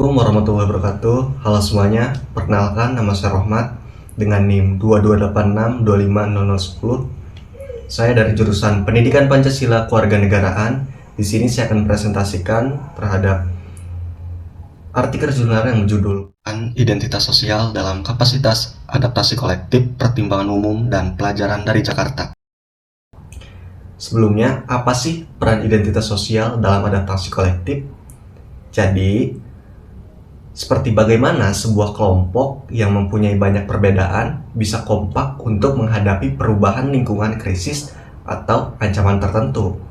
Assalamualaikum warahmatullahi wabarakatuh. Halo semuanya, perkenalkan nama saya Rohmat dengan NIM 2286250010. Saya dari jurusan Pendidikan Pancasila Kewarganegaraan. Di sini saya akan presentasikan terhadap artikel jurnal yang berjudul Identitas Sosial dalam Kapasitas Adaptasi Kolektif Pertimbangan Umum dan Pelajaran dari Jakarta. Sebelumnya, apa sih peran identitas sosial dalam adaptasi kolektif? Jadi, seperti bagaimana sebuah kelompok yang mempunyai banyak perbedaan bisa kompak untuk menghadapi perubahan lingkungan krisis atau ancaman tertentu.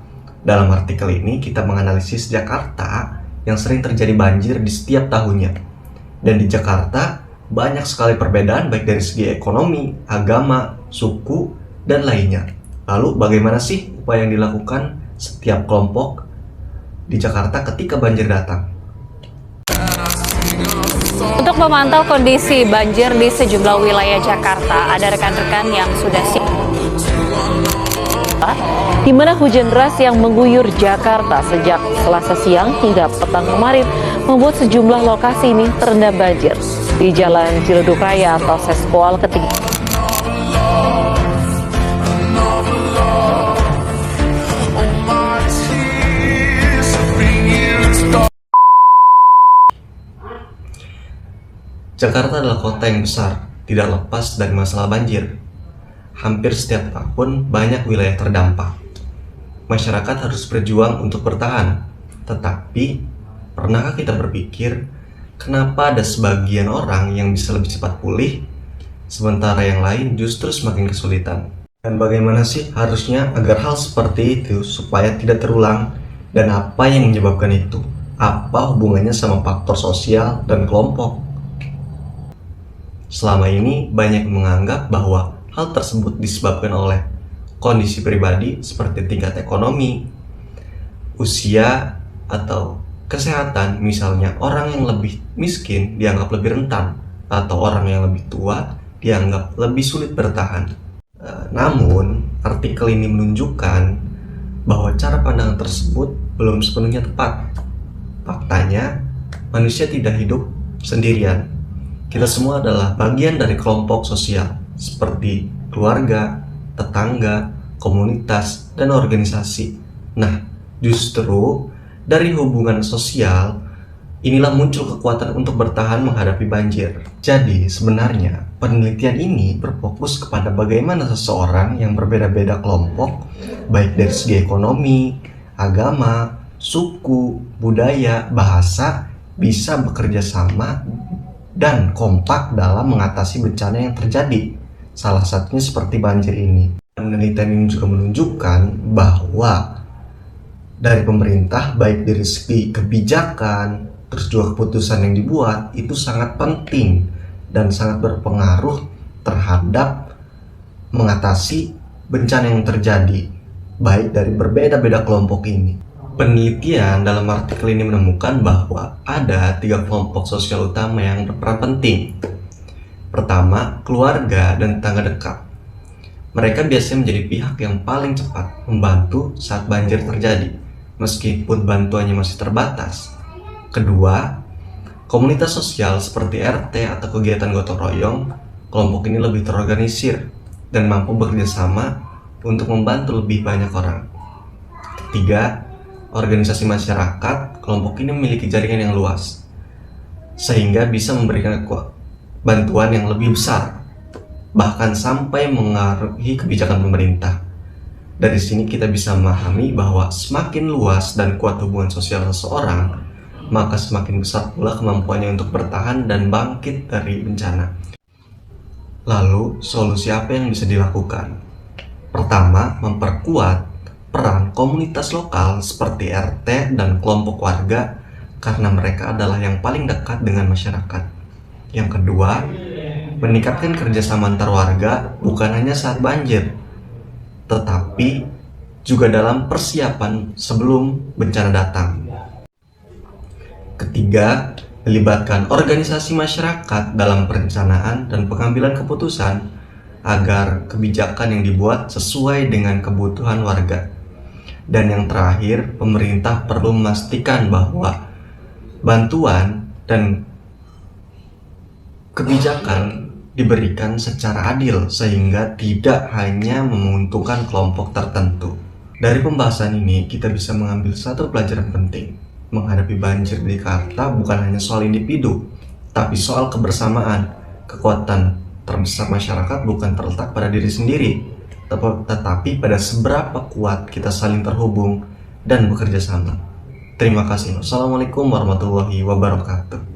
Dalam artikel ini kita menganalisis Jakarta yang sering terjadi banjir di setiap tahunnya. Dan di Jakarta banyak sekali perbedaan baik dari segi ekonomi, agama, suku, dan lainnya. Lalu bagaimana sih upaya yang dilakukan setiap kelompok di Jakarta ketika banjir datang? Untuk memantau kondisi banjir di sejumlah wilayah Jakarta, ada rekan-rekan yang sudah siap. Di mana hujan deras yang mengguyur Jakarta sejak Selasa siang hingga petang kemarin membuat sejumlah lokasi ini terendam banjir. Di Jalan Ciledug Raya atau Seskual ketiga. Jakarta adalah kota yang besar, tidak lepas dari masalah banjir. Hampir setiap tahun banyak wilayah terdampak. Masyarakat harus berjuang untuk bertahan. Tetapi, pernahkah kita berpikir, kenapa ada sebagian orang yang bisa lebih cepat pulih, sementara yang lain justru semakin kesulitan? Dan bagaimana sih harusnya agar hal seperti itu supaya tidak terulang? Dan apa yang menyebabkan itu? Apa hubungannya sama faktor sosial dan kelompok? Selama ini banyak yang menganggap bahwa hal tersebut disebabkan oleh kondisi pribadi seperti tingkat ekonomi, usia, atau kesehatan. Misalnya orang yang lebih miskin dianggap lebih rentan, atau orang yang lebih tua dianggap lebih sulit bertahan. Namun, artikel ini menunjukkan bahwa cara pandangan tersebut belum sepenuhnya tepat. Faktanya, manusia tidak hidup sendirian. Kita semua adalah bagian dari kelompok sosial seperti keluarga, tetangga, komunitas, dan organisasi. Nah, justru dari hubungan sosial inilah muncul kekuatan untuk bertahan menghadapi banjir. Jadi, sebenarnya penelitian ini berfokus kepada bagaimana seseorang yang berbeda-beda kelompok, baik dari segi ekonomi, agama, suku, budaya, bahasa, bisa bekerja sama dan kompak dalam mengatasi bencana yang terjadi. Salah satunya seperti banjir ini. Penelitian ini juga menunjukkan bahwa dari pemerintah, baik dari segi kebijakan, terus juga keputusan yang dibuat, itu sangat penting dan sangat berpengaruh terhadap mengatasi bencana yang terjadi, baik dari berbeda-beda kelompok ini. Penelitian dalam artikel ini menemukan bahwa ada 3 kelompok sosial utama yang berperan penting. Pertama, keluarga dan tetangga dekat. Mereka biasanya menjadi pihak yang paling cepat membantu saat banjir terjadi, meskipun bantuannya masih terbatas. Kedua, komunitas sosial seperti RT atau kegiatan gotong royong. Kelompok ini lebih terorganisir dan mampu bekerja sama untuk membantu lebih banyak orang. Ketiga, organisasi masyarakat. Kelompok ini memiliki jaringan yang luas sehingga bisa memberikan bantuan yang lebih besar, bahkan sampai mengaruhi kebijakan pemerintah. Dari sini kita bisa memahami bahwa semakin luas dan kuat hubungan sosial seseorang, maka semakin besar pula kemampuannya untuk bertahan dan bangkit dari bencana. Lalu, solusi apa yang bisa dilakukan? Pertama, memperkuat peran komunitas lokal seperti RT dan kelompok warga karena mereka adalah yang paling dekat dengan masyarakat. Yang kedua, meningkatkan kerjasama antar warga bukan hanya saat banjir, tetapi juga dalam persiapan sebelum bencana datang. Ketiga, melibatkan organisasi masyarakat dalam perencanaan dan pengambilan keputusan agar kebijakan yang dibuat sesuai dengan kebutuhan warga. Dan yang terakhir, pemerintah perlu memastikan bahwa bantuan dan kebijakan diberikan secara adil sehingga tidak hanya menguntungkan kelompok tertentu. Dari pembahasan ini kita bisa mengambil satu pelajaran penting. Menghadapi banjir di Jakarta bukan hanya soal individu, tapi soal kebersamaan. Kekuatan terbesar masyarakat bukan terletak pada diri sendiri, tetapi pada seberapa kuat kita saling terhubung dan bekerja sama. Terima kasih. Wassalamualaikum warahmatullahi wabarakatuh.